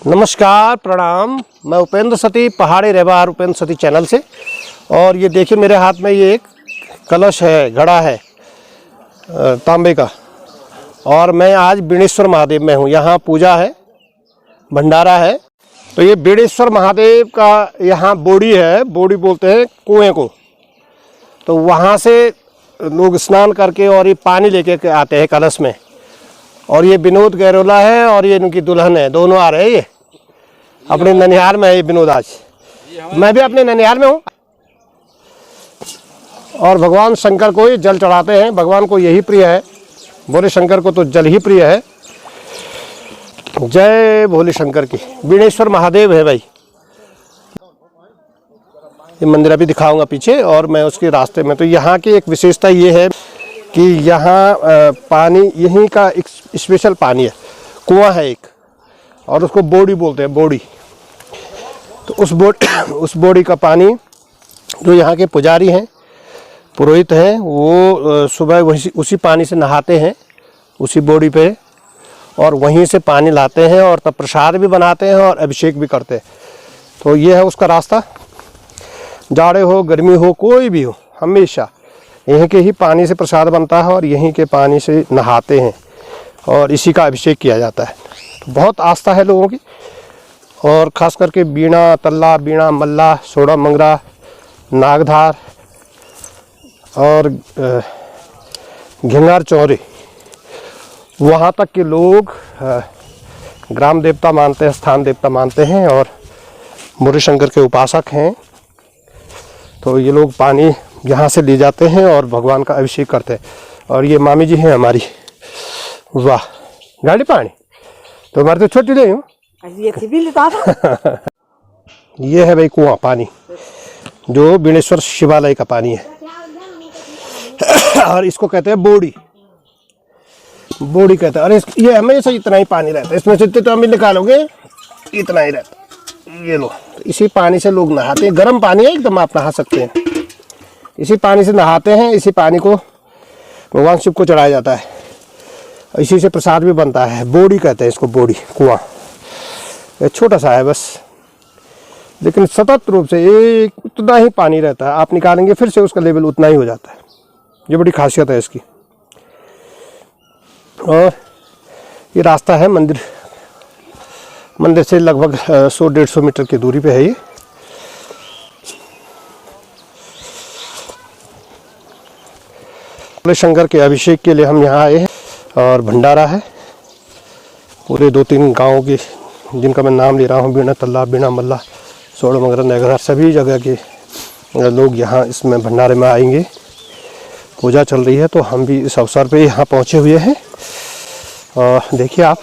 नमस्कार, प्रणाम। मैं उपेंद्र सती, पहाड़ी रहबार उपेंद्र सती चैनल से। और ये देखिए मेरे हाथ में ये एक कलश है, घड़ा है तांबे का। और मैं आज बिनेश्वर महादेव में हूँ। यहाँ पूजा है, भंडारा है। तो ये बिनेश्वर महादेव का यहाँ बोड़ी है, बोड़ी बोलते हैं कुएं को। तो वहाँ से लोग स्नान करके और ये पानी लेके आते हैं कलश में। और ये विनोद गैरोला है और ये इनकी दुल्हन है, दोनों आ रहे हैं। ये अपने ननिहाल में है, ये विनोद आज। मैं भी अपने ननिहाल में हूँ। और भगवान शंकर को ही जल चढ़ाते हैं, भगवान को यही प्रिय है। भोले शंकर को तो जल ही प्रिय है। जय भोले शंकर की। बिनेश्वर महादेव है भाई। ये मंदिर अभी दिखाऊंगा पीछे, और मैं उसके रास्ते में। तो यहाँ की एक विशेषता ये है कि यहाँ पानी यहीं का एक स्पेशल पानी है, कुआं है एक, और उसको बोड़ी बोलते हैं, बोड़ी। तो उस बोड़ी का पानी जो यहाँ के पुजारी हैं, पुरोहित हैं, वो सुबह उसी पानी से नहाते हैं, उसी बोड़ी पे, और वहीं से पानी लाते हैं और तब प्रसाद भी बनाते हैं और अभिषेक भी करते हैं। तो ये है उसका रास्ता। जाड़े हो, गर्मी हो, कोई भी हो, हमेशा यहीं के ही पानी से प्रसाद बनता है और यहीं के पानी से नहाते हैं और इसी का अभिषेक किया जाता है। तो बहुत आस्था है लोगों की। और ख़ास करके बीणा तल्ला, बीणा मल्ला, सोड़ा मंगरा, नागधार और घिंगार चौरे, वहाँ तक के लोग ग्राम देवता मानते हैं, स्थान देवता मानते हैं और भोले शंकर के उपासक हैं। तो ये लोग पानी यहाँ से ले जाते हैं और भगवान का अभिषेक करते हैं। और ये मामी जी हैं हमारी। वाह, गाड़ी पानी तो हमारे तो छोटी नहीं हूँ। ये है भाई कुआं पानी, जो बिनेश्वर शिवालय का पानी है। और इसको कहते हैं बोड़ी, बोड़ी कहते हैं। और ये हमेशा इतना ही पानी रहता है, इसमें से तो हम निकालोगे इतना ही रहता है। ये लो, तो इसी पानी से लोग नहाते हैं। गर्म पानी है एकदम, आप नहा सकते हैं। इसी पानी से नहाते हैं, इसी पानी को भगवान शिव को चढ़ाया जाता है, इसी से प्रसाद भी बनता है। बोड़ी कहते हैं इसको, बोड़ी कुआं। ये छोटा सा है बस, लेकिन सतत रूप से एक उतना ही पानी रहता है। आप निकालेंगे फिर से उसका लेवल उतना ही हो जाता है। ये बड़ी खासियत है इसकी। और ये रास्ता है मंदिर से लगभग 100-150 मीटर की दूरी पे है ये। भोले शंकर के अभिषेक के लिए हम यहाँ आए हैं। और भंडारा है पूरे 2-3 गाँव के, जिनका मैं नाम ले रहा हूँ। बीणा तल्ला, बीणा मल्ला, सोड़ा मंगरा, नगर, सभी जगह के लोग यहाँ इसमें भंडारे में आएंगे। पूजा चल रही है, तो हम भी इस अवसर पे यहाँ पहुँचे हुए हैं। और देखिए आप,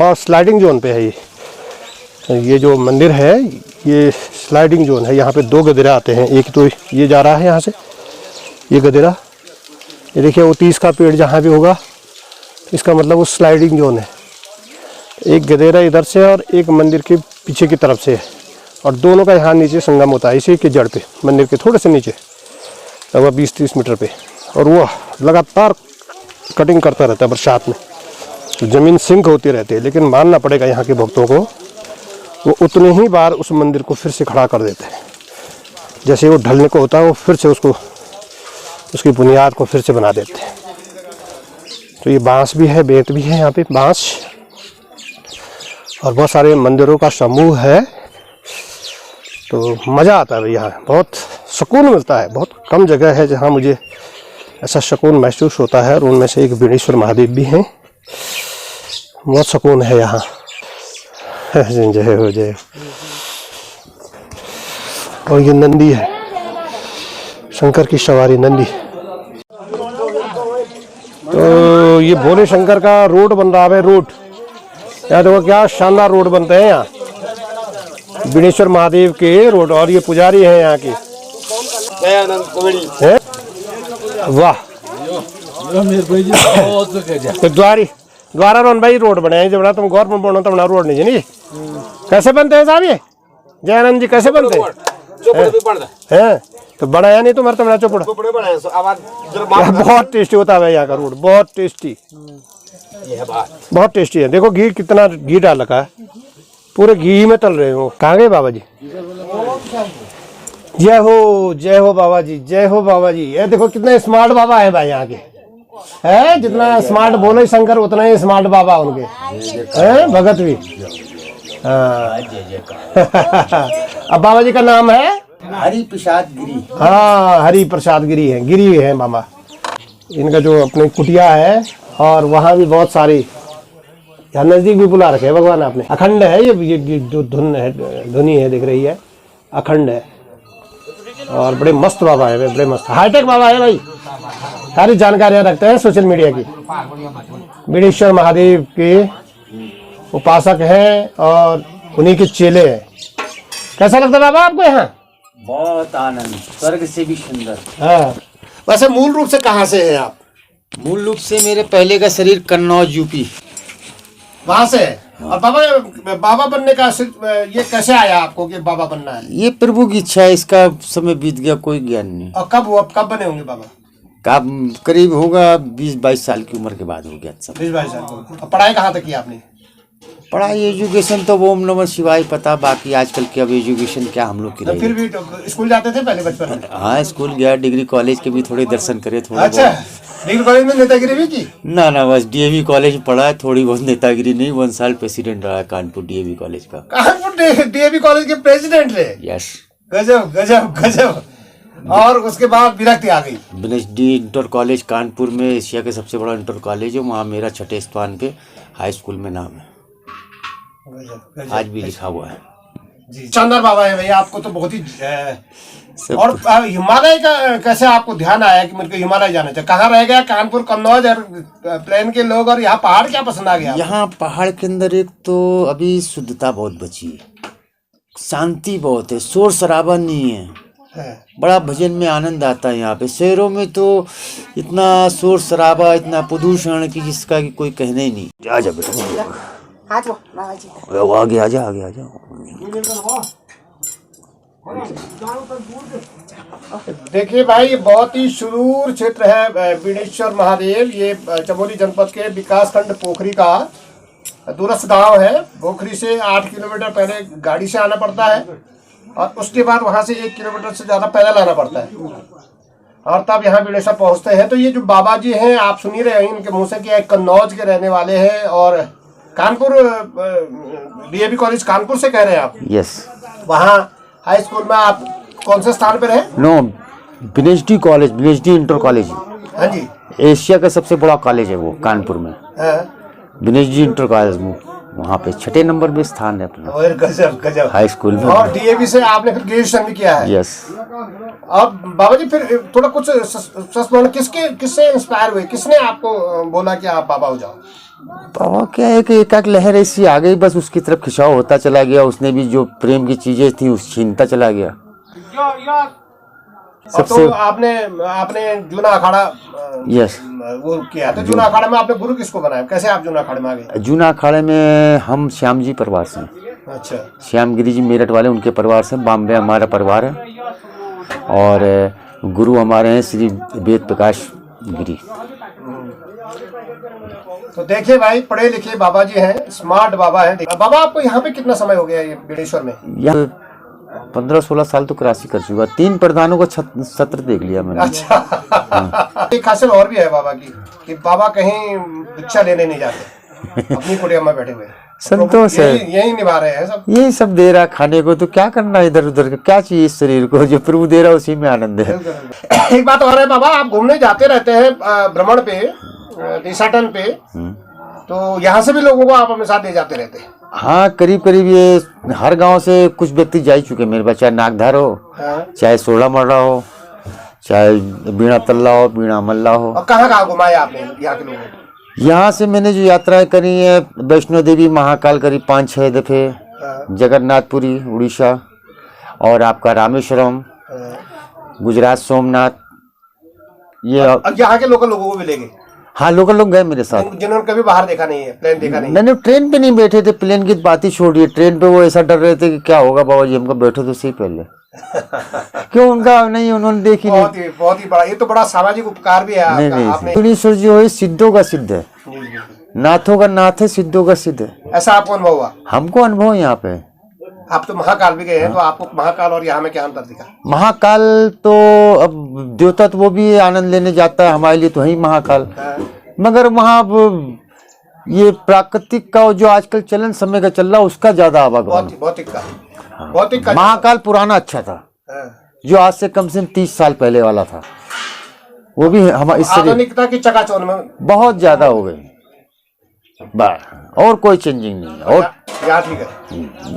और स्लाइडिंग जोन पे है ये जो मंदिर है, ये स्लाइडिंग जोन है। यहाँ पे 2 गदेरा आते हैं। एक तो ये जा रहा है यहाँ से, ये गदेरा। ये देखिए वो 30 का पेड़ जहाँ भी होगा, इसका मतलब वो स्लाइडिंग जोन है। एक गदेरा इधर से और एक मंदिर के पीछे की तरफ से है। और दोनों का यहाँ नीचे संगम होता है, इसी के जड़ पे, मंदिर के थोड़े से नीचे, लगभग 20-30 मीटर पे। और वो लगातार कटिंग करता रहता है बरसात में, ज़मीन सिंक होती रहती है। लेकिन मानना पड़ेगा यहाँ के भक्तों को, वो उतने ही बार उस मंदिर को फिर से खड़ा कर देते हैं। जैसे वो ढलने को होता है, वो फिर से उसकी बुनियाद को फिर से बना देते हैं। तो ये बांस भी है, बेंत भी है यहाँ पे, बांस। और बहुत सारे मंदिरों का समूह है। तो मज़ा आता है यहाँ, बहुत सुकून मिलता है। बहुत कम जगह है जहाँ मुझे ऐसा सुकून महसूस होता है, और उनमें से एक बिनेश्वर महादेव भी हैं। बहुत सुकून है यहाँ। जय हो, जय। और ये नंदी है, शंकर की सवारी नंदी। तो ये भोले शंकर का रोड बन रहा है, रोड। यार देखो क्या शानदार रोड बनते हैं यहाँ, बिनेश्वर महादेव के रोड। और ये पुजारी है यहाँ के, वाह। तो द्वारा रोन भाई रोड बने हैं, जब तुम गौर में बोलो तो रोड नहीं जानी। कैसे बनते हैं साहब ये जयानंद जी, कैसे बनते हैं? तो बड़ा है नहीं तुम्हारा, तुम्हारा चोपड़ा बहुत टेस्टी होता है यहाँ का रोड, बहुत टेस्टी। बहुत टेस्टी है। देखो घी, कितना घी डाल रखा है। पूरे घी में तल रहे हो। कहाँ गए बाबा जी? जय हो बाबा जी, जय हो बाबा जी। ये देखो कितने स्मार्ट बाबा है भाई यहाँ के, है जितना स्मार्ट बोले शंकर उतना ही स्मार्ट बाबा उनके हैं, भगत भी। हाँ। अब बाबा जी का नाम है हरि प्रसाद गिरी। हाँ, हरि प्रसाद गिरी है, गिरी है बाबा। इनका जो अपनी कुटिया है और वहाँ भी बहुत सारी, यहाँ नजदीक भी बुला रखे हैं भगवान आपने। अखंड है ये जो धुन है, धुनी है दिख रही है, अखंड है और बड़े मस्त बाबा है, बड़े मस्त हाईटेक बाबा है भाई। सारी जानकारियां रखते हैं सोशल मीडिया की। बिडेश्वर महादेव के उपासक हैं और उन्हीं के चेले हैं। कैसा लगता है बाबा आपको यहाँ? बहुत आनंद, स्वर्ग से भी सुंदर। हाँ, वैसे मूल रूप से कहाँ से हैं आप? मूल रूप से मेरे पहले का शरीर कन्नौज यूपी, वहां से है। और बाबा बनने का ये कैसे आया आपको कि बाबा बनना है? ये प्रभु की इच्छा है, इसका समय बीत गया, कोई ज्ञान नहीं। और कब बने होंगे बाबा? कब करीब होगा 20-22 साल की उम्र के बाद हो गया सब। 20-22 साल को। और पढ़ाई कहाँ तक की आपने? पढ़ाई एजुकेशन तो वो ओम नमः शिवाय पता, बाकी आजकल की अब एजुकेशन क्या हम लोग की तो रही। फिर भी तो स्कूल जाते थे पहले बचपन में? हाँ, स्कूल गया, डिग्री कॉलेज के भी थोड़े दर्शन करे थोड़े। अच्छा, डिग्री कॉलेज में नेतागिरी भी की? ना बस डीएवी कॉलेज पढ़ा है, थोड़ी बहुत नेतागिरी नहीं। 1 साल प्रेसिडेंट रहा कानपुर डीएवी कॉलेज का। कानपुर डीएवी कॉलेज के प्रेसिडेंट रहे? यस। गजब गजब गजब। और उसके बाद विरक्ति आ गई? BNSD इंटर कॉलेज कानपुर में एशिया के सबसे बड़ा इंटर कॉलेज है, वहाँ मेरा 6ठे स्थान पे हाई स्कूल में नाम है। गजब, आज भी लिखा हुआ है जी। शानदार बाबा है भैया, आपको तो बहुत ही और हिमालय का कैसे आपको ध्यान आया कि मुझे हिमालय जाना चाहिए? कहाँ रह गया कानपुर कन्नौज और प्लेन के लोग, और यहाँ पहाड़ क्या पसंद आ गया? यहाँ पहाड़ के अंदर एक तो अभी शुद्धता बहुत बची है, शांति बहुत है, शोर शराबा नहीं है। बड़ा भजन में आनंद आता है यहाँ पे। शहरों में तो इतना शोर शराबा, इतना प्रदूषण की जिसका कि कोई कहने ही नहीं। आजा बेटा, आगे आजा, आगे आजा। देखिए भाई, बहुत ही सुदूर क्षेत्र है बिडेश्वर महादेव। ये चमोली जनपद के विकास खंड पोखरी का दूरस्थ गांव है। पोखरी से 8 किलोमीटर पहले गाड़ी से आना पड़ता है और उसके बाद वहां से 1 किलोमीटर से ज्यादा पैदल आना पड़ता है और तब यहाँ बिडेश्वर पहुंचते हैं। तो ये जो बाबा जी हैं, आप सुन ही रहे हैं इनके मुंह से कि कन्नौज के रहने वाले हैं और कानपुर डीएवी कॉलेज कानपुर से कह रहे हैं आप? यस। वहाँ हाई स्कूल में आप कौन से स्थान पे रहे? No, BNSD college, BNSD inter college. हाँ जी। एशिया का सबसे बड़ा कॉलेज है वो कानपुर में। BNSD इंटर कॉलेज में, वहाँ पे 6ठे नंबर में स्थान है अपना। और गजब गजब। हाई स्कूल में। और डीएवी से आपने फिर ग्रेजुएशन भी किया है? यस। अब बाबा जी फिर थोड़ा कुछ किससे इंस्पायर हुए? किसने आपको बोला कि आप बाबा हो जाओ? बाबा क्या है कि एक लहर ऐसी आ गई, बस उसकी तरफ खिंचाव होता चला गया। उसने भी जो प्रेम की चीजें थी उस छीनता चला गया। सबसे तो आपने जूना अखाड़ा यस वो किया, तो जूना अखाड़ा में आपने गुरु किसको बनाया? कैसे आप जूना अखाड़े में आ गए? जूना अखाड़े में हम श्याम जी परिवार से। अच्छा। श्याम गिरी जी मेरठ वाले, उनके परिवार से। बॉम्बे हमारा परिवार है और गुरु हमारे हैं श्री वेद प्रकाश गिरी। तो देखिए भाई, पढ़े लिखे बाबा जी हैं, स्मार्ट बाबा हैं। बाबा आपको यहाँ पे कितना समय हो गया ये बिडेश्वर में? यहाँ 15-16 साल तो क्रासी कर चुका। 3 प्रधानों का सत्र देख लिया मैंने। अच्छा। एक खासियत और भी है बाबा की कि बाबा कहीं भिक्षा लेने नहीं जाते, अपनी कुटिया में बैठे हुए संतोष है, यही निभा रहे हैं सब। यही सब दे रहा खाने को, तो क्या करना इधर उधर का? क्या चाहिए इस शरीर को? जो प्रभु दे रहा है उसी में आनंद है। एक बात और है बाबा, आप घूमने जाते रहते हैं भ्रमण पे, देशाटन पे, तो यहाँ से भी लोगों को आप अपने साथ ले जाते रहते हैं? हाँ, करीब करीब ये हर गांव से कुछ व्यक्ति जा ही चुके मेरे पास, चाहे नागधार हो, चाहे सोड़ा मर्रा हो, चाहे बीणा तल्ला हो, बीणा मल्ला हो। और कहाँ घुमाया आपने यहाँ के लोगों को? यहाँ से मैंने जो यात्राएं करी है, वैष्णो देवी महाकाल करी 5-6 दफे, जगन्नाथपुरी उड़ीसा, और आपका रामेश्वरम, गुजरात सोमनाथ। ये यहाँ के लोकल लोगों को भी ले गए? हाँ, लोकल लोग गए मेरे साथ, जिन्होंने कभी बाहर देखा नहीं है, प्लेन देखा नहीं। मैंने ट्रेन पे नहीं बैठे थे, प्लेन की बात ही छोड़िए। ट्रेन पे वो ऐसा डर रहे थे कि क्या होगा बाबा जी, हमको बैठो तो सही पहले। क्यों? उनका नहीं, उन्होंने देखी नहीं। बहुत ही बड़ा, ये तो बड़ा सामाजिक उपकार भी है आपका। नहीं, जी हो सिद्धों का सिद्ध है। नाथों का नाथ है, सिद्धों का सिद्ध है। ऐसा आपको अनुभव हुआ? हमको अनुभव यहाँ पे। आप तो महाकाल भी गए हैं, तो आपको महाकाल और यहाँ में क्या अंतर दिखा? महाकाल तो अब देवता तो वो भी आनंद लेने जाता है, हमारे लिए तो है ही महाकाल। मगर वहाँ अब ये प्राकृतिक का जो आजकल चलन समय का चल रहा है उसका ज्यादा आवागमन। भौतिक का महाकाल पुराना अच्छा था, जो आज से कम से कम 30 साल पहले वाला था, वो भी हमारे आधुनिकता की चकाचौंध में बहुत ज्यादा हो गई। और कोई चेंजिंग नहीं है। और यहाँ ठीक है,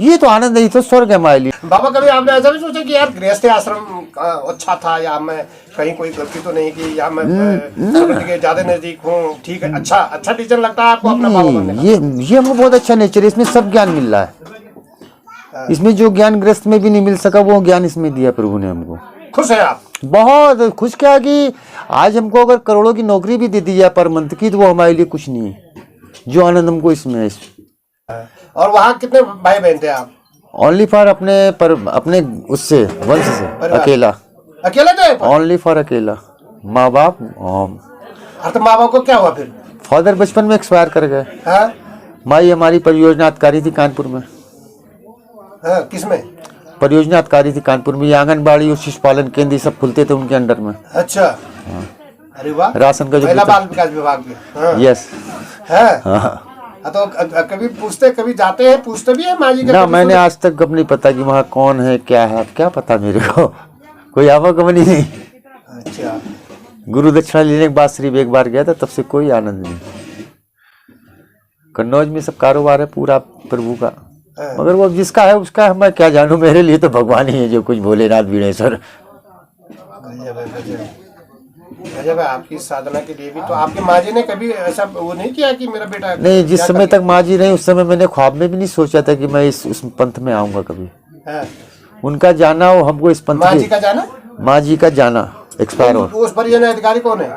ये तो आनंद ही तो स्वर्ग है हमारे लिए। बाबा कभी आपने ऐसा भी सोचा कि यार गृहस्थ आश्रम अच्छा था, या मैं कहीं कोई गलती तो नहीं की, या मैं प्रकृति के ज्यादा नजदीक हूँ, ठीक है, अच्छा टीचर लगता है आपको अपना बाबा बनने का? ये हमको बहुत अच्छा नेचर है, इसमें सब ज्ञान मिल रहा है। इसमें जो ज्ञान गृहस्थ में भी नहीं मिल सका वो ज्ञान इसमें दिया प्रभु ने हमको। खुश है आप? बहुत खुश। क्या कि आज हमको अगर करोड़ों की नौकरी भी दे दी जाए पर मंथ की, तो वो हमारे लिए कुछ नहीं है। जो आनंद हमको इसमें है। और वहाँ कितने भाई बहन थे आप? ओनली फॉर अपने उससे वंश से अकेला थे? ओनली फॉर अकेला। माँ बाप तो माँ बाप को क्या हुआ फिर? फादर बचपन में एक्सपायर कर गए। माई हमारी परियोजना अधिकारी थी कानपुर में। किसमें? परियोजना अधिकारी थी कानपुर में। ये आंगनबाड़ी और शिशु पालन केंद्र सब खुलते थे उनके अंडर में। अच्छा। अरे वाह। राशन का जो महिला बाल विकास विभाग में। यस है। तो कभी पूछते, कभी जाते हैं, पूछते भी है माँ जी ना? मैंने आज तक कब नहीं पता कि वहाँ कौन है क्या है, क्या पता मेरे को। कोई आवागमन ही नहीं। अच्छा। गुरु दक्षिणा लेने के बाद सिर्फ एक बार गया था, तब से कोई आनंद नहीं। कन्नौज में सब कारोबार है पूरा प्रभु का, मगर वो जिसका है उसका है, मैं क्या जानूं। मेरे लिए तो भगवान ही है जो कुछ भोलेनाथ वीणेश्वर। गजब है आपकी साधना के लिए भी। तो आपकी माँ जी ने कभी ऐसा वो नहीं किया कि मेरा बेटा? नहीं, जिस समय तक माँ जी नहीं उस समय मैंने ख्वाब में भी नहीं सोचा था कि मैं उस पंथ में आऊंगा कभी। उनका जाना वो हमको इस पंथ। माँ जी का जाना? माँ जी का जाना एक्सपायर हो। उस परियोजना अधिकारी कौन है?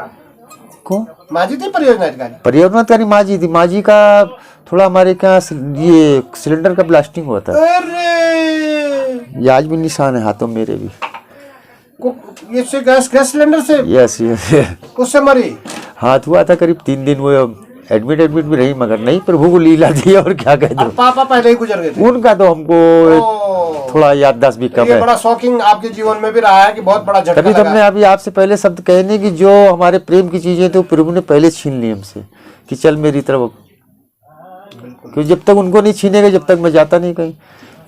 कौन? माँ जी थी परियोजना अधिकारी? परियोजना अधिकारी माँ जी थी। माँ जी का थोड़ा हमारे क्या ये सिलेंडर का ब्लास्टिंग हुआ था। ये आज भी निशान है हाथों मेरे भी। ये गैस सिलेंडर से? Yes yes. उससे मरी? हाथ हुआ था करीब 3 दिन। वो एडमिट भी रही, मगर नहीं, प्रभु को लीला दी और क्या कह दो। पापा पहले ही गुजर गए थे? उनका तो हमको थोड़ा याददाश्त भी कम है। बड़ा शॉकिंग आपके जीवन में भी रहा है कि बहुत बड़ा झटका तभी तो हमने अभी आपसे पहले शब्द कहने की, जो हमारे प्रेम की चीजें तो प्रभु ने पहले छीन ली हमसे कि चल मेरी तरफ। क्योंकि जब तक उनको नहीं छीनेगा जब तक मैं जाता नहीं कहीं।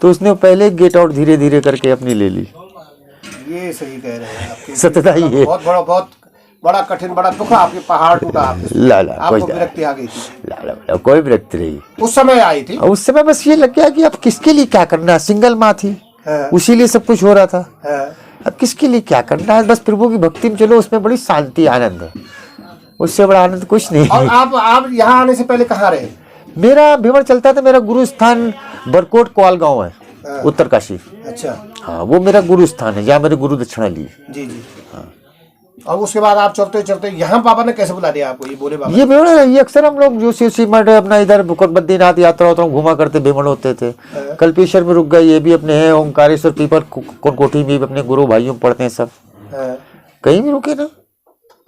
तो उसने पहले गेट आउट धीरे धीरे करके अपनी ले ली। ये सही कह रहे हैं आपके। सत्यता ही है। बहुत बड़ा कठिन, बड़ा दुख, आपके पहाड़ टूटा। आपको विरक्ति आ गई थी? कोई विरक्ति नहीं उस समय आई थी। उस समय बस ये लग गया कि अब किसके लिए क्या करना है। सिंगल माँ थी, उसी लिए सब कुछ हो रहा था। अब किसके लिए क्या करना है, बस प्रभु की भक्ति में चलो, उसमें बड़ी शांति आनंद है। उससे बड़ा आनंद कुछ नहीं। और आप यहाँ आने से पहले कहाँ रहे? मेरा भेवड़ चलता था। मेरा गुरु स्थान बरकोट कोआल गाँव है, उत्तरकाशी। अच्छा। हाँ, वो मेरा गुरु स्थान है जहाँ मेरे गुरु दक्षिणा ली। जी जी। हाँ। और उसके बाद आप चलते चलते यहाँ बाबा ने कैसे बुला दिया आपको? ये बोले बाबा? ये भेवड़ है। ये अक्सर हम लोग जो शिव मठ अपना इधर बद्रीनाथ यात्रा होता घुमा करते भेवड़ होते थे। कल्पेश्वर में रुक गए। ये भी अपने हैं ओंकारेश्वर पीपर कोटकोटी में भी अपने गुरु भाइयों पढ़ते हैं सब। कहीं भी रुके ना,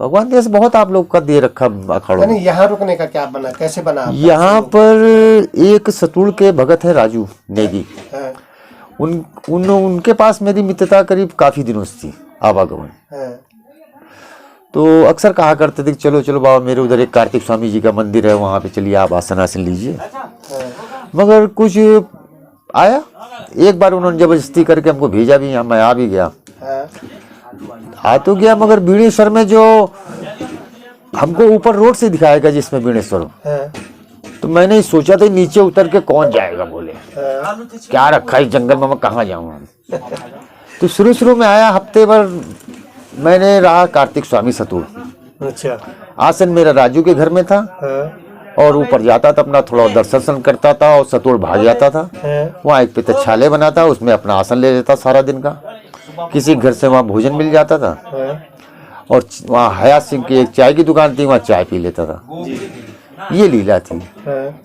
भगवान देश बहुत आप लोग का दे रखा अखाड़ों। यहाँ रुकने का क्या बना, कैसे बना? यहाँ पर एक सतुल के भगत है राजू नेगी। उनके पास मेरी मित्रता करीब काफी दिनों से थी, आवागमन। तो अक्सर कहा करते थे कि चलो चलो बाबा, मेरे उधर एक कार्तिक स्वामी जी का मंदिर है, वहां पे चलिए आप आसन लीजिए। मगर कुछ आया, एक बार उन्होंने जबरदस्ती करके हमको भेजा भी, यहाँ मैं आ भी गया। आ तो गया, मगर वीणेश्वर में जो हमको ऊपर रोड से दिखाया गया जिसमें वीणेश्वर, तो मैंने सोचा था नीचे उतर के कौन जाएगा। बोले क्या रखा है जंगल में, मैं कहाँ जाऊँगा। तो शुरू में आया, हफ्ते भर मैंने रहा कार्तिक स्वामी सतुल। अच्छा। आसन मेरा राजू के घर में था। और ऊपर जाता था, अपना थोड़ा दर्शन करता था और सतुल भाग जाता था। वहाँ एक पितच्छालय बना था, उसमें अपना आसन ले लेता सारा दिन का। किसी घर से वहाँ भोजन मिल जाता था। और वहाँ हयात सिंह की एक चाय की दुकान थी, वहाँ चाय पी लेता था। ये लीला थी।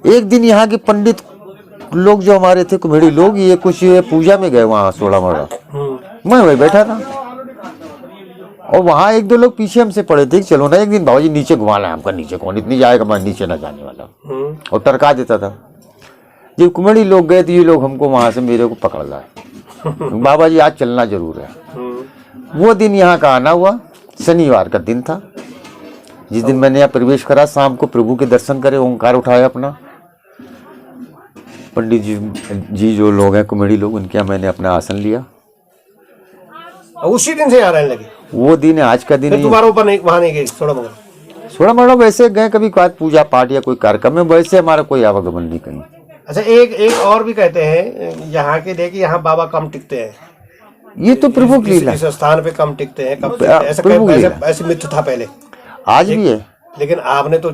एक दिन यहाँ के पंडित लोग जो हमारे थे, कुम्हेड़ी लोग, ये कुछ पूजा में गए वहाँ 16 मरड़ा। मैं वही बैठा था और वहाँ एक दो लोग पीछे हमसे पड़े थे, चलो ना एक दिन बाबा जी नीचे घुमा लाए हमका, नीचे कौन इतनी जाएगा, मैं नीचे ना जाने वाला, और टरका देता था। जब कुमेड़ी लोग गए तो ये लोग हमको वहाँ से मेरे को पकड़ लाए, बाबा जी आज चलना जरूर है। वो दिन यहाँ का आना हुआ, शनिवार का दिन था, जिस दिन मैंने यहाँ प्रवेश करा, शाम को प्रभु के दर्शन करे, ओंकार उठाया अपना, पंडित जी जो लोग हैं कुमेड़ी लोग, उनके यहाँ मैंने अपना आसन लिया। उसी दिन से यहाँ रहने लगे? वो दिन है, आज का दिन है। तुम्हारे ऊपर नहीं, वहाँ नहीं गए सोड़ा मड़ा वैसे गए कभी पूजा पाठ या कोई कार्यक्रम में, वैसे हमारा कोई आवागमन नहीं कहीं। अच्छा, एक और भी कहते हैं यहाँ के लिए कि यहाँ बाबा कम टिकते हैं। ये तो प्रभु की लीला, इस स्थान पे कम टिकते हैं, कम ऐसे मिथ था पहले, आज भी है। लेकिन आपने तो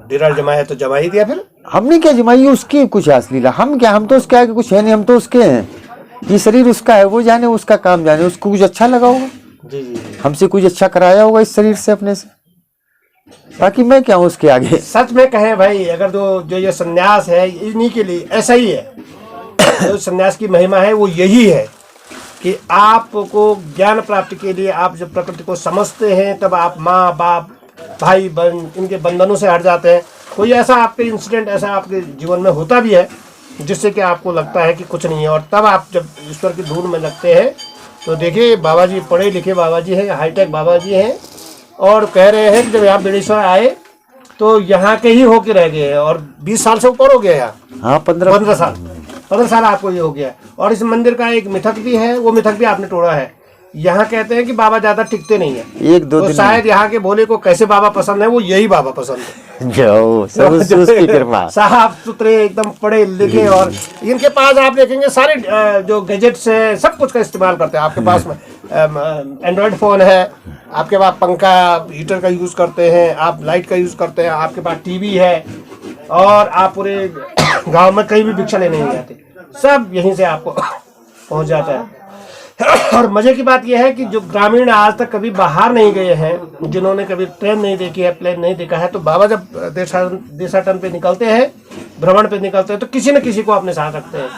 डिरार जमाया तो जमा ही दिया। फिर हमने क्या जमाई, उसकी कुछ असली लीला, हम क्या, हम तो उसके आगे कुछ है नहीं, हम तो उसके हैं। ये शरीर उसका है, वो जाने उसका काम जाने, उसको कुछ अच्छा लगा होगा, जी। हमसे कुछ अच्छा कराया होगा इस शरीर से अपने से, बाकी मैं क्या हूँ उसके आगे। सच में कहें भाई, अगर जो ये सन्यास है इन्हीं के लिए ऐसा ही है। जो सन्यास की महिमा है वो यही है कि आपको ज्ञान प्राप्ति के लिए आप जब प्रकृति को समझते हैं, तब आप माँ बाप भाई बहन इनके बंधनों से हट जाते हैं। कोई ऐसा आपके इंसिडेंट ऐसा आपके जीवन में होता भी है जिससे कि आपको लगता है कि कुछ नहीं है, और तब आप जब ईश्वर की धून में लगते हैं तो देखिए बाबा जी पढ़े लिखे बाबा जी हैं, हाईटेक बाबा जी हैं, और कह रहे हैं कि जब यहाँ बेड़ेश्वर आए तो यहाँ के ही होके रह गए हैं, और 20 साल से ऊपर हो गया यहाँ। हाँ, 15 साल आपको ये हो गया। और इस मंदिर का एक मिथक भी है, वो मिथक भी आपने तोड़ा है। यहाँ कहते हैं कि बाबा ज्यादा टिकते नहीं है, एक दो दिन शायद यहाँ के भोले को कैसे बाबा पसंद है, वो यही बाबा पसंद है, उसकी कृपा। साफ सुथरे एकदम पढ़े लिखे, और इनके पास आप देखेंगे सारे जो गैजेट्स है सब कुछ का इस्तेमाल करते हैं। आपके पास में एंड्रॉयड फोन है, आपके पास पंखा हीटर का यूज करते हैं, आप लाइट का यूज करते हैं, आपके पास टीवी है, और आप पूरे गांव में कहीं भी भिक्षा लेने नहीं जाते, सब यहीं से आपको पहुंच जाता है। और मजे की बात यह है कि जो ग्रामीण आज तक कभी बाहर नहीं गए हैं, जिन्होंने कभी ट्रेन नहीं देखी है, प्लेन नहीं देखा है, तो बाबा जब देशाटन पे निकलते हैं, भ्रमण पे निकलते हैं, तो किसी न किसी को अपने साथ रखते हैं।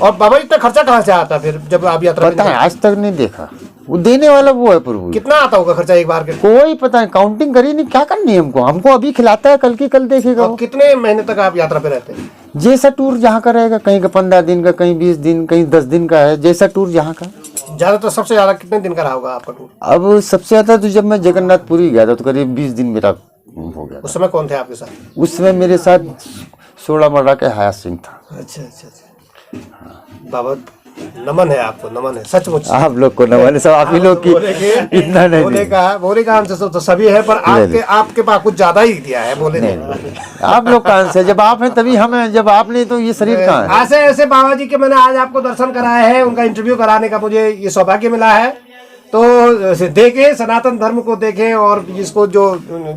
और बाबा इतना खर्चा कहाँ से आता फिर जब आप यात्रा पता है, आज तक नहीं देखा, वो देने वाला वो है प्रभु। कितना आता होगा खर्चा एक बार के? कोई पता नहीं, काउंटिंग करी नहीं, क्या करनी है हमको अभी खिलाता है, कल की कल देखेगा। कितने महीने तक आप यात्रा पे रहते हैं? जैसा टूर जहाँ का रहेगा, कहीं का 15 दिन का, कहीं 20 दिन, कहीं 10 दिन का है, जैसा टूर जहाँ का। ज्यादातर सबसे ज्यादा कितने दिन का रहा होगा आपका टूर? अब सबसे ज्यादा तो जब मैं जगन्नाथपुरी गया था तो करीब 20 दिन मेरा हो गया। उस समय कौन थे आपके साथ? उस समय मेरे साथ सोड़ा मर्रा के हयात सिंह था। अच्छा अच्छा अच्छा। बाबा नमन है आपको, नमन है सचमुच। आप लोग को नमन है, सब आप ही लोग की इतना नहीं। बोले का हमसे तो सभी है, पर आपके पास कुछ ज्यादा ही दिया है बोले ने। आप लोग कहाँ से, जब आप हैं तभी हम हैं, जब आप नहीं तो ये शरीर कहाँ है। ऐसे ऐसे बाबा जी के मैंने आज आपको दर्शन कराए हैं, उनका इंटरव्यू कराने का मुझे ये सौभाग्य मिला है। तो देखें, सनातन धर्म को देखें, और इसको जो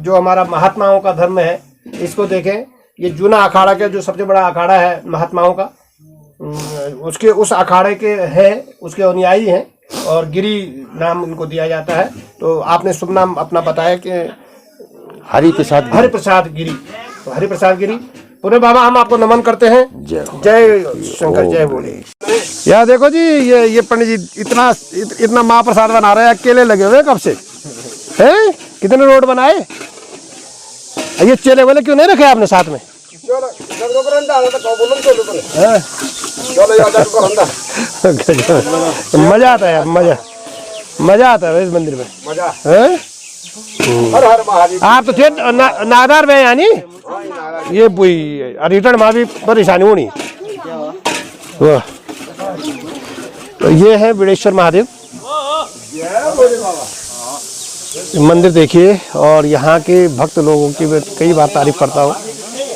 हमारा महात्माओं का धर्म है इसको देखें। ये जूना अखाड़ा का जो सबसे बड़ा अखाड़ा है महात्माओं का, उसके उस अखाड़े के है, उसके अनुयायी हैं, और गिरी नाम इनको दिया जाता है। तो आपने शुभ नाम अपना बताया कि हरिप्रसाद गिरी। तो हरिप्रसाद गिरी पूरे बाबा हम आपको नमन करते हैं। जय शंकर, जय भोले। यार देखो जी, ये पंडित जी इतना महाप्रसाद बना रहे हैं, अकेले लगे हुए कब से हैं? कितने रोड बनाए? ये चेले वाले क्यों नहीं रखे आपने साथ में? मजा आता है यार, मजा आता है इस मंदिर में, मजा है। हर हर महादेव। आप तो थे नादार में, यानी ये रिटर्न में भी परेशानी होनी। तो ये है बिड़ेश्वर महादेव मंदिर, देखिए। और यहाँ के भक्त लोगों की मैं कई बार तारीफ करता हूँ।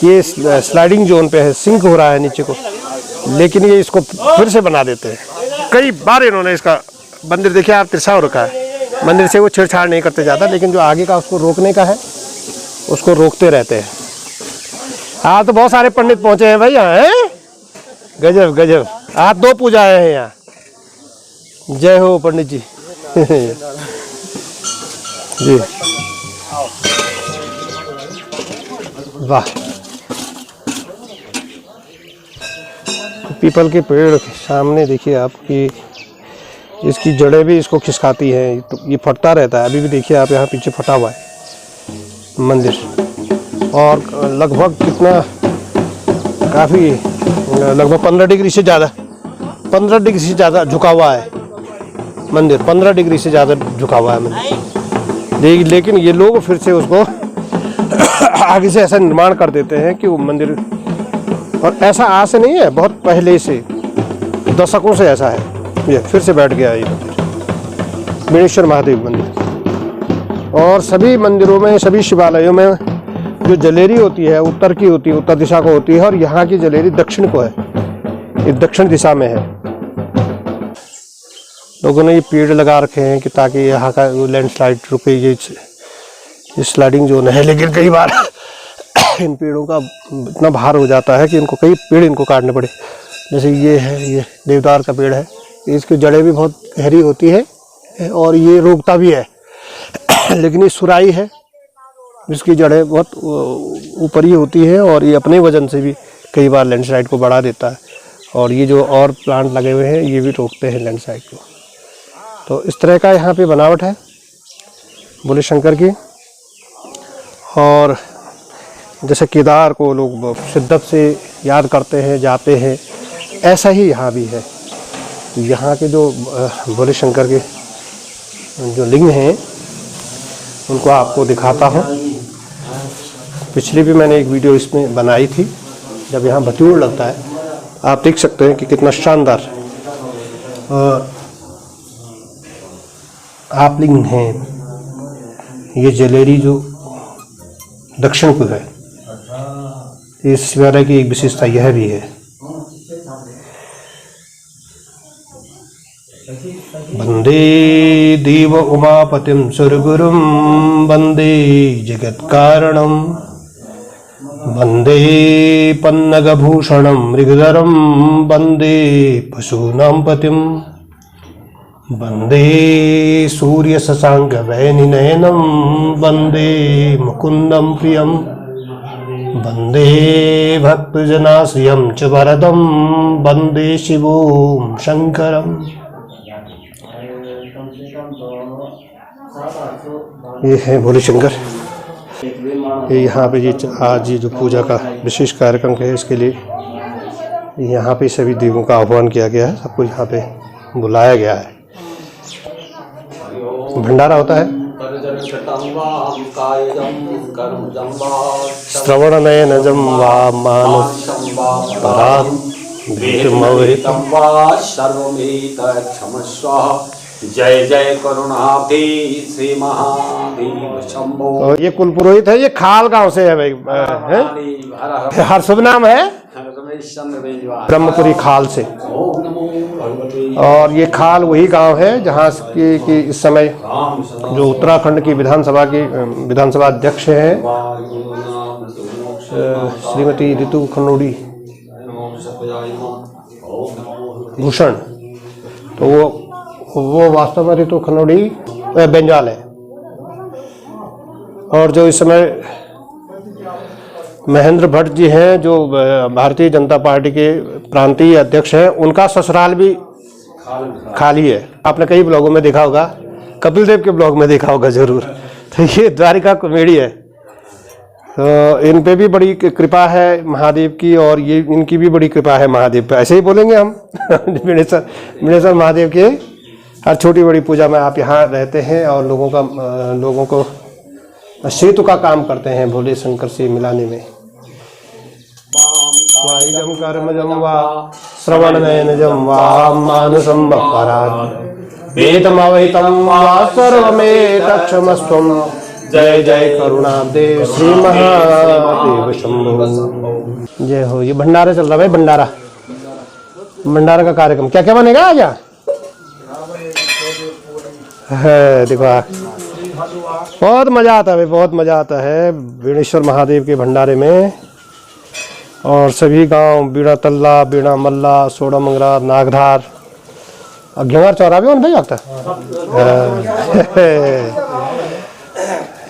ये स्लाइडिंग जोन पे है, सिंक हो रहा है नीचे को, लेकिन ये इसको फिर से बना देते हैं। कई बार इन्होंने इसका मंदिर देखिए आप तिरछा हो रखा है, मंदिर से वो छेड़छाड़ नहीं करते ज़्यादा, लेकिन जो आगे का उसको रोकने का है उसको रोकते रहते हैं। हाँ, तो बहुत सारे पंडित पहुँचे हैं भाई यहाँ, हैं? गजब गजब। आप 2 पूजाएं हैं यहाँ। जय हो पंडित जी। जी वाह। पीपल के पेड़ सामने देखिए आपकी, इसकी जड़ें भी इसको खिसकाती हैं, तो ये फटता रहता है। अभी भी देखिए आप, यहाँ पीछे फटा हुआ है मंदिर। और लगभग कितना, काफ़ी लगभग 15 डिग्री से ज़्यादा, 15 डिग्री से ज़्यादा झुका हुआ है मंदिर। 15 डिग्री से ज़्यादा झुका हुआ है मंदिर। लेकिन ये लोग फिर से उसको आगे से ऐसा निर्माण कर देते हैं कि वो मंदिर, और ऐसा आज से नहीं है, बहुत पहले से, दशकों से ऐसा है। ये फिर से बैठ गया ये मंदिर, बिनेश्वर महादेव मंदिर। और सभी मंदिरों में, सभी शिवालयों में जो जलेरी होती है उत्तर की होती है, उत्तर दिशा को होती है, और यहाँ की जलेरी दक्षिण को है, ये दक्षिण दिशा में है। लोगों ने ये पेड़ लगा रखे हैं कि ताकि यहाँ का लैंडस्लाइड रुके। ये स्लाइडिंग जो है, लेकिन कई बार इन पेड़ों का इतना भार हो जाता है कि इनको, कई पेड़ इनको काटने पड़े। जैसे ये है, ये देवदार का पेड़ है, इसकी जड़ें भी बहुत गहरी होती है और ये रोकता भी है। लेकिन ये सुराई है, इसकी जड़ें बहुत ऊपरी होती है और ये अपने वजन से भी कई बार लैंडस्लाइड को बढ़ा देता है। और ये जो और प्लांट लगे हुए हैं, ये भी रोकते हैं लैंडस्लाइड को। तो इस तरह का यहाँ पे बनावट है भोले शंकर की। और जैसे केदार को लोग शिद्दत से याद करते हैं, जाते हैं, ऐसा ही यहाँ भी है। यहाँ के जो भोले शंकर के जो लिंग हैं, उनको आपको दिखाता हूँ। पिछली भी मैंने एक वीडियो इसमें बनाई थी, जब यहाँ बतूड़ लगता है। आप देख सकते हैं कि कितना शानदार आप लिंग हैं। ये जलेरी जो दक्षिण को है, इस शिवालय की एक विशेषता यह भी है। वंदे देव उमापतिं सुरगुरुं वंदे जगत्कारणं वंदे पन्नगभूषणं मृगधरं वंदे पशूनां पतिं वंदे सूर्यशशाङ्कवैनिनयनं वंदे मुकुन्दं प्रियं वंदे भक्तजनाश्रियं च वरदं वंदे शिवों शंकरम्। ये है भोले शंकर। ये यहाँ पे आज ये जो पूजा का विशेष कार्यक्रम है, इसके लिए यहाँ पे सभी देवों का आह्वान किया गया है, सबको यहाँ पे बुलाया गया है। भंडारा होता है। श्रवण नयनजं वा मानस परात् जय जय करुणाब्धि श्री महादेव शंभो। और ये कुल पुरोहित है, ये खाल गांव से है भाई। हर शुभ नाम है ब्रह्मपुरी खाल से। और ये खाल वही गांव है जहाँ की इस समय जो उत्तराखंड की विधानसभा अध्यक्ष हैं श्रीमती ऋतु खनोड़ी भूषण, तो वो वास्तव में ऋतु खनोड़ी बेंजाल है। और जो इस समय महेंद्र भट्ट जी हैं, जो भारतीय जनता पार्टी के प्रांतीय अध्यक्ष हैं, उनका ससुराल भी खाली है। आपने कई ब्लॉगों में देखा होगा, कपिल देव के ब्लॉग में देखा होगा जरूर। तो ये द्वारिका कॉमेडी है। तो इन पे भी बड़ी कृपा है महादेव की, और ये इनकी भी बड़ी कृपा है महादेव पे। ऐसे ही बोलेंगे हम बिनेश्वर महादेव के हर छोटी बड़ी पूजा में आप यहाँ रहते हैं और लोगों को सेतु का काम करते हैं भोले शंकर से मिलाने में। वाहिजम कर्मजम वा श्रवण नयनजम वा मानसं परात् वेदमवहितं वा सर्वमेतत्क्षमस्त्वं। जय जय करुणाब्धे श्री महादेव शंभो। जय हो। ये भंडारा चल रहा है भाई, भंडारा का कार्यक्रम। क्या क्या बनेगा आज यहाँ है? देखो बहुत मजा आता है भाई, बहुत मजा आता है बिनेश्वर महादेव के भंडारे में। और सभी गांव, बीणा तल्ला, बीणा मल्ला, सोड़ा मंगरा, नागधार, घेवर चौरा भी भाई आता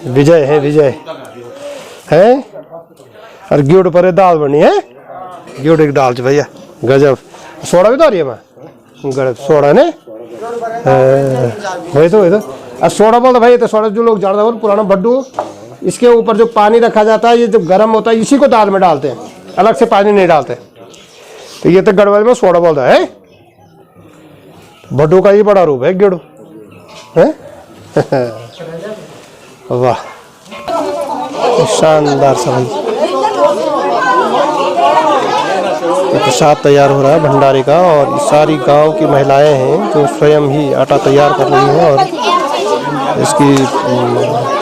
विजय है। और गियोड़ पर दाल बनी है, गियोड़ एक दाल भैया गजब। सोड़ा भी तो आ रही है मैं, सोड़ा ने वही तो अब सोडा बोल भाई, तो सोडा जो लोग जानता है पुराना भड्डू, इसके ऊपर जो पानी रखा जाता है, ये जब गर्म होता है इसी को दाल में डालते हैं, अलग से पानी नहीं डालते। तो ये तो गढ़वाल में सोडा बोलता है। भड्डू का ये बड़ा रूप है गेड़ू है। वाह, शानदार सा भाई। प्रसाद तैयार हो रहा है भंडारे का, और ये सारी गांव की महिलाएं हैं जो स्वयं ही आटा तैयार कर रही हैं, और इसकी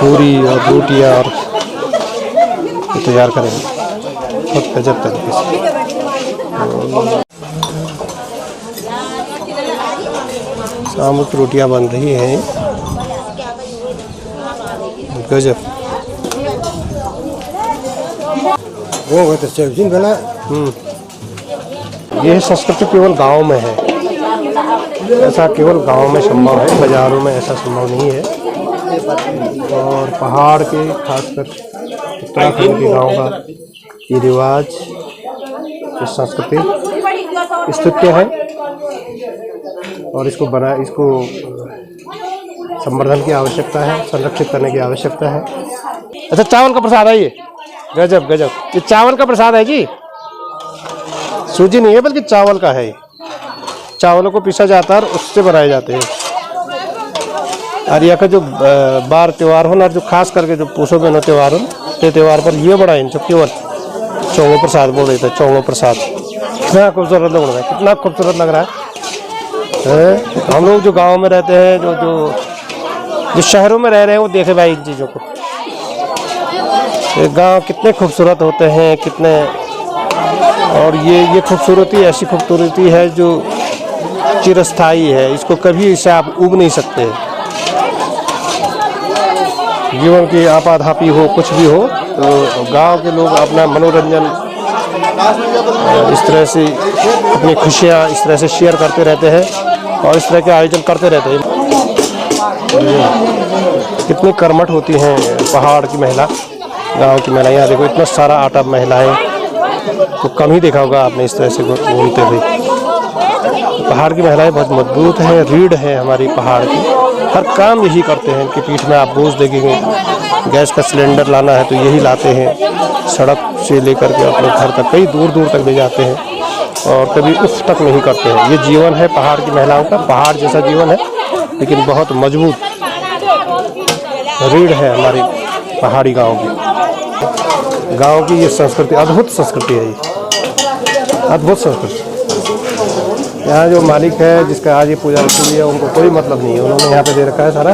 पूरी और रोटियां और तैयार करेंगे। बहुत गजब तरीके से सामुक रोटियां बन रही हैं, गजब। वो तो सब्जी बना। यह संस्कृति केवल गांव में है, ऐसा केवल गांव में संभव है, बाजारों में ऐसा संभव नहीं है। और पहाड़ के, खासकर उत्तराखंड के गांव का ये रिवाज, ये संस्कृति स्थित्य है, और इसको संवर्धन की आवश्यकता है, संरक्षित करने की आवश्यकता है। अच्छा, चावल का प्रसाद है ये, गजब गजब। ये चावल का प्रसाद है जी, सूजी नहीं है बल्कि चावल का है। चावलों को पीसा जाता है और उससे बनाए जाते हैं। और यहाँ का जो बार त्यौहार हो ना, जो खास करके जो पूछो में त्यौहार हो, तो त्यौहार पर ये बड़ा है केवल चौंगो प्रसाद बोल रहे थे। चौंगो प्रसाद कितना खूबसूरत लग रहा है, कितना खूबसूरत लग रहा है। हम लोग जो गाँव में रहते हैं, जो शहरों में रह रहे हैं, वो देखे भाई इन चीज़ों को। गांव कितने खूबसूरत होते हैं, कितने, और ये खूबसूरती ऐसी खूबसूरती है जो चिरस्थायी है, इसको कभी इसे आप उब नहीं सकते। जीवन की आपाधापी हो, कुछ भी हो, तो गांव के लोग अपना मनोरंजन इस तरह से, अपनी खुशियाँ इस तरह से शेयर करते रहते हैं, और इस तरह के आयोजन करते रहते हैं। कितनी कर्मठ होती हैं पहाड़ की महिला, गांव की महिला। यहाँ देखो इतना सारा आटा, महिलाएं तो कम ही देखा होगा आपने इस तरह से घूमते हुए। पहाड़ की महिलाएं बहुत मजबूत हैं, रीढ़ है हमारी पहाड़ की, हर काम यही करते हैं। इनकी पीठ में आप बोझ देखेंगे, गैस का सिलेंडर लाना है तो यही लाते हैं, सड़क से लेकर के अपने घर तक कई दूर दूर तक ले जाते हैं, और कभी उफ तक नहीं करते हैं। ये जीवन है पहाड़ की महिलाओं का, पहाड़ जैसा जीवन है, लेकिन बहुत मजबूत रीढ़ है हमारी पहाड़ी गाँव की। गांव की ये संस्कृति अद्भुत संस्कृति है, ये अद्भुत संस्कृति। यहाँ जो मालिक है, जिसका आज ये पूजा रखी हुई है, उनको कोई मतलब नहीं है, उन्होंने यहाँ पे दे रखा है सारा,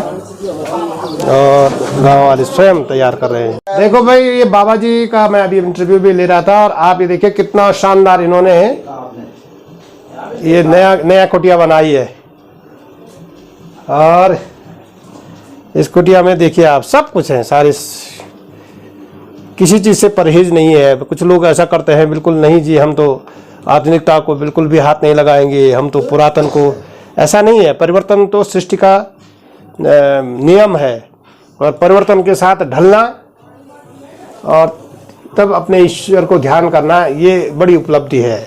और गांव वाले स्वयं तैयार कर रहे हैं। देखो भाई, ये बाबा जी का मैं अभी इंटरव्यू भी ले रहा था, और आप ये देखिए कितना शानदार इन्होंने ये नया कुटिया बनाई है। और इस कुटिया में देखिए आप, सब कुछ है, सारे, किसी चीज़ से परहेज नहीं है। कुछ लोग ऐसा करते हैं, बिल्कुल नहीं जी, हम तो आधुनिकता को बिल्कुल भी हाथ नहीं लगाएंगे, हम तो पुरातन को, ऐसा नहीं है। परिवर्तन तो सृष्टि का नियम है, और परिवर्तन के साथ ढलना और तब अपने ईश्वर को ध्यान करना, ये बड़ी उपलब्धि है।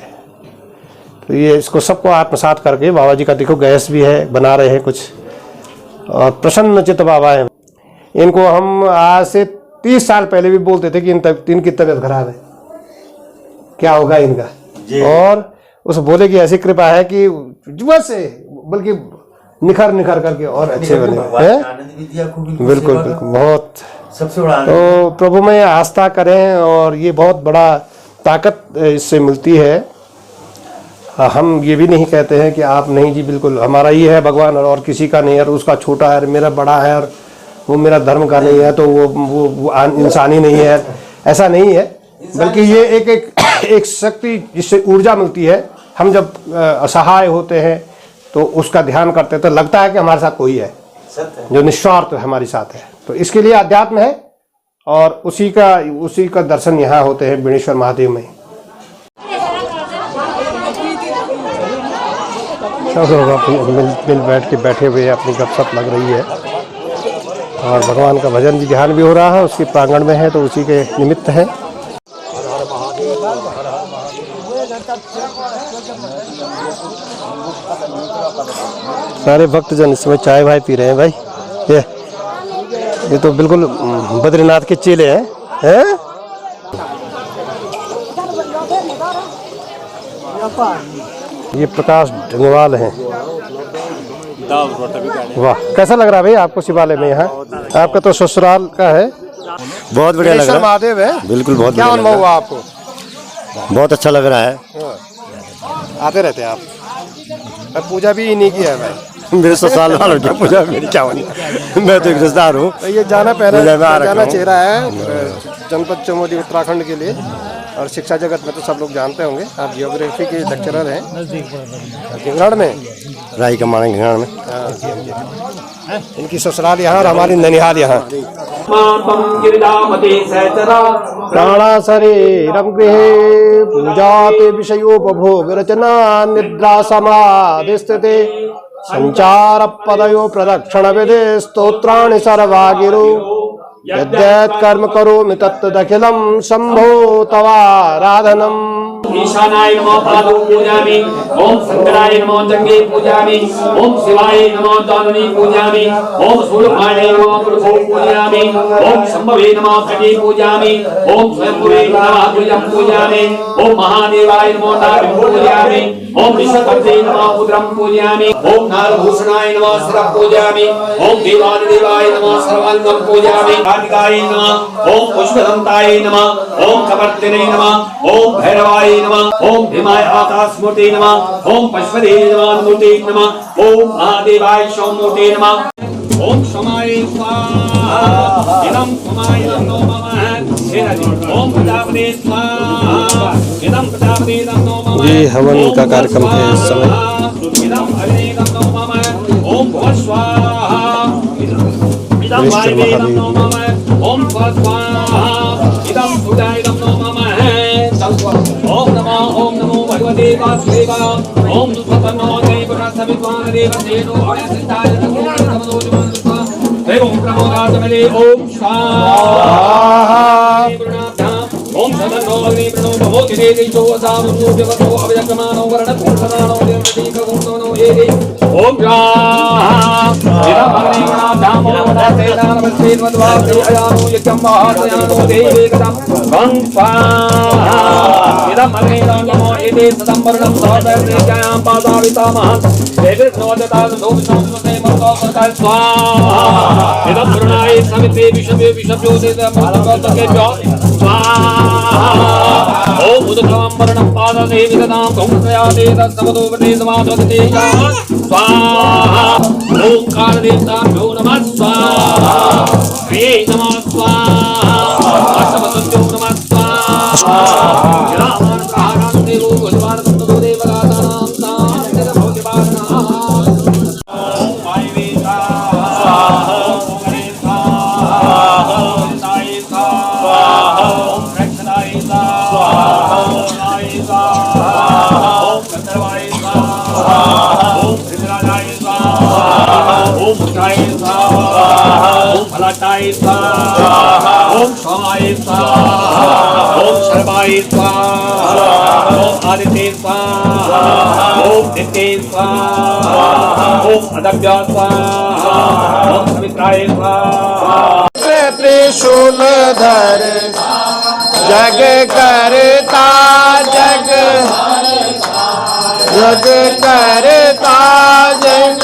तो ये इसको सबको आत्मसात करके, बाबा जी का देखो गैस भी है, बना रहे हैं कुछ, और प्रसन्न चित्त बाबा है। इनको हम आज से 30 साल पहले भी बोलते थे कि इनकी तबीयत खराब है, क्या होगा इनका, और उस बोले की ऐसी कृपा है कि बस बल्कि निखर करके और अच्छे बने हैं। बिल्कुल बिल्कुल, बहुत सबसे बड़ा। तो प्रभु में आस्था करें, और ये बहुत बड़ा ताकत इससे मिलती है। हम ये भी नहीं कहते हैं कि आप नहीं जी, बिल्कुल हमारा ही है भगवान, और किसी का नहीं है, और उसका छोटा है, मेरा बड़ा है, और वो मेरा धर्म का नहीं है, तो वो इंसानी नहीं है, ऐसा नहीं है। बल्कि ये एक शक्ति जिससे ऊर्जा मिलती है। हम जब असहाय होते हैं तो उसका ध्यान करते हैं, तो लगता है कि हमारे साथ कोई है जो निस्वार्थ हमारे साथ है। तो इसके लिए अध्यात्म है, और उसी का दर्शन यहाँ होते हैं बेणेश्वर महादेव में। सब लोग मिल बैठ के बैठे हुए अपनी गपशप लग रही है, और भगवान का भजन भी, ध्यान भी हो रहा है, उसके प्रांगण में है, तो उसी के निमित्त है। सारे भक्तजन इसमें चाय भाई पी रहे हैं भाई। ये तो बिल्कुल बद्रीनाथ के चेले हैं। ये प्रकाश ढंगवाल हैं। वाह, कैसा लग रहा है भाई आपको शिवालय में यहाँ? आपका तो ससुराल का है। बहुत बढ़िया लग रहा है। महादेव है, बिल्कुल बहुत क्या बढ़िया अनुभव लग हुआ रहा आपको? है। बहुत अच्छा लग रहा है। आते रहते हैं आप? और पूजा भी इन्हीं की है भाई। मेरे ससुराल वालों की पूजा मेरी क्या होनी, मैं तो एक रिश्तेदार हूँ। तो ये जाना पूजा में आ रखा जाना हूँ। चेहरा है जनपद चमोली उत्तराखंड के लिए, और शिक्षा जगत में तो सब लोग जानते होंगे। आप जियोग्राफी के लेक्चरर हैं घिंगराड़ में, राई का माना घिंगराड़ में। इनकी ससुराल यहाँ और हमारी ननिहाल यहाँ। प्राणा शरीरम गृहे पूजाते विषयोपभोग रचना निद्रा समाधिस्थिते संचार पदयो प्रदक्षिण विधि स्तोत्राणि सर्वा गिरो यद्यत् कर्म करोमि तत्तदखिलं शंभो तवाराधनम्। ईशानाय नमो पादौ पूजामि, ओम शंकराय नमो जंगे पूजामि, ओम शिवाय नमो दाननी पूजामि, ओम सूर्यपाणे नमो पुरुषो पूजामि, ओम शंभवे नमो कटे पूजामि, ओम स्वयंभुवे नमः भुजं पूजामि, ओम महादेवाय नमो नाभिं पूजामि, ओम विश्वकर्ते नमः उदरं पूजामि, ओम नारभूषणाय नमः शिरः पूजामि, ओम देवादिदेवाय नमः सर्वांगं पूजामि, कार्तिकाय नमः, ओम पुष्पदंताय नमः, ओम कपर्दिने नमः, ओम भैरवाय नमः, ओम भीमाय आकाशमूर्ते नमः, ओम पशुपते नमः मूर्ते नमः, ओम महादेवाय सोममूर्ते नमः, ओम समाय स्वाहा इदं समाय नमो नमः, ओम प्रजापते स्वाहा इदं प्रजापते नमो नमः। ये हवन का कार्यक्रम है इस समय। इदं अग्ने नमो नमः, ओम भुवः स्वाहा इदं वायवे नमो नमः, ओम स्वाहा इदं सुदाय नमो नमः। ओम नमो भगवते वासुदेवाय, ओम सुतनो देव सविद्वान देव सेनो अयसिताय नमो नमः। ओम प्रमोदात्मने ओम स्वाहा। ओम सदनो अग्नि प्रणो भवोति देवो सामनो देवतो अवयकमानो वर्णपूर्णनानो देवतीकगुणनो येदे ओम स्वाहा। इदं अग्नि प्रणो दामो वदवासे अयानो यज्ञं महासयानो देवेकदं वं स्वाहा। इदं अग्नि नमो येदे सदं वर्णं सहस्रस्यां पादावितामः देवृष्णोदता दोषोषे मतो सदा स्वाहा। इदं पूर्णाय समिते विषवे विषव्योदे भगवतके स्वाहा। ओम उदकं वर्णं पादसेवितनां संप्रयाते तत्सवदोपते समाधवते स्वाहा। ओंकार देवताभ्यो नमः स्वाहा। प्रिये नमः स्वाहा। अष्टवसुभ्यो नमः स्वाहा। रामान् प्राणान् देवो भगवान् सप्ततो देवगातानां तां निरभवतिवारणः। ओम वायवे स्वाहा। ओम गणे स्वाहा। ओम साई स्वाहा। ओम रक्षणाय स्वाहा। ओम नाय स्वाहा। ओम गंधर्वाय स्वाहा। ओम हृदराजाय स्वाहा। ओम उठाय स्वाहा। ओम फलाटाय स्वाहा। ओम सोमाय स्वाहा। ओम शर्वाय स्वाहा। ओम आदित्य स्वाहा। ओम नित्य स्वाहा। ओम अदभ्य स्वाहा। ओम सवित्राय स्वाहा। त्रिशूलधर जग करता जग जग करता जग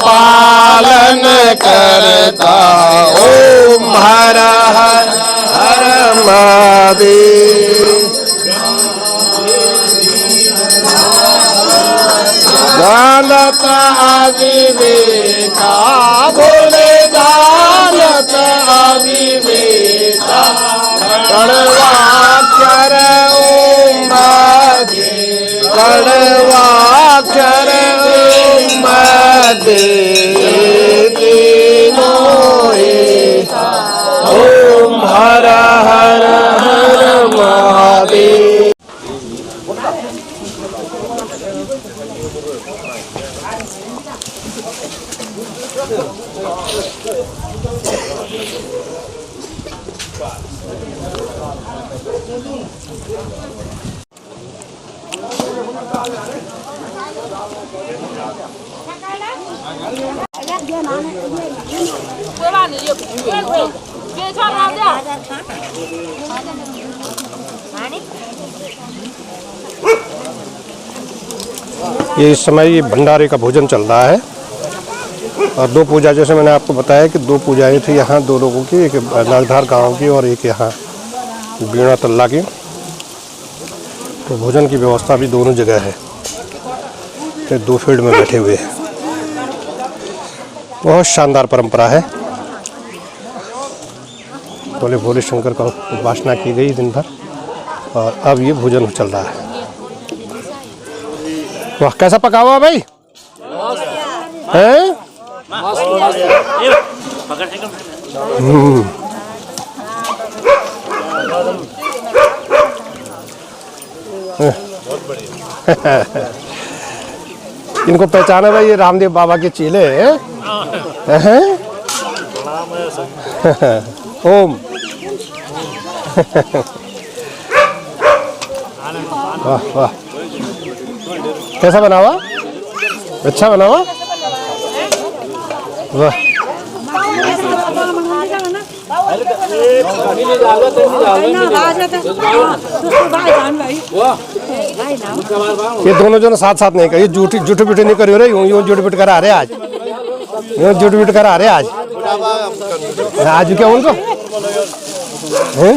पालन करता ओम हर हर हर महादेव। जानत अविवेका बोले जानत अविवेका कड़वाक्षर ओम मदे कड़वाक्षर ओम मदे तीनों एका ओम हर हर हर महादेव। ये इस समय ये भंडारे का भोजन चल रहा है। और दो पूजा, जैसे मैंने आपको बताया कि दो पूजाएं थी यहाँ दो लोगों की, एक नागधार गांव की और एक यहाँ बीणा तल्ला की। तो भोजन की व्यवस्था भी दोनों जगह है, तो दो फील्ड में बैठे हुए हैं। बहुत शानदार परंपरा है। भोले भोले शंकर का उपासना की गई दिन भर, और अब ये भोजन चल रहा है। वाह, कैसा पका हुआ भाई हैं? इनको पहचाना भाई, ये रामदेव बाबा के चेले हैं। ओम। वाह वाह, कैसा बना हुआ? अच्छा बना हुआ? वाह, ये दोनों जो साथ साथ नहीं करी, झूठी झूठी पिटी नहीं करी हो रही, यूं झूठी पिट कर आ रहे आज, यूं झूठी पिट कर आ रहे आज क्या उनको हैं?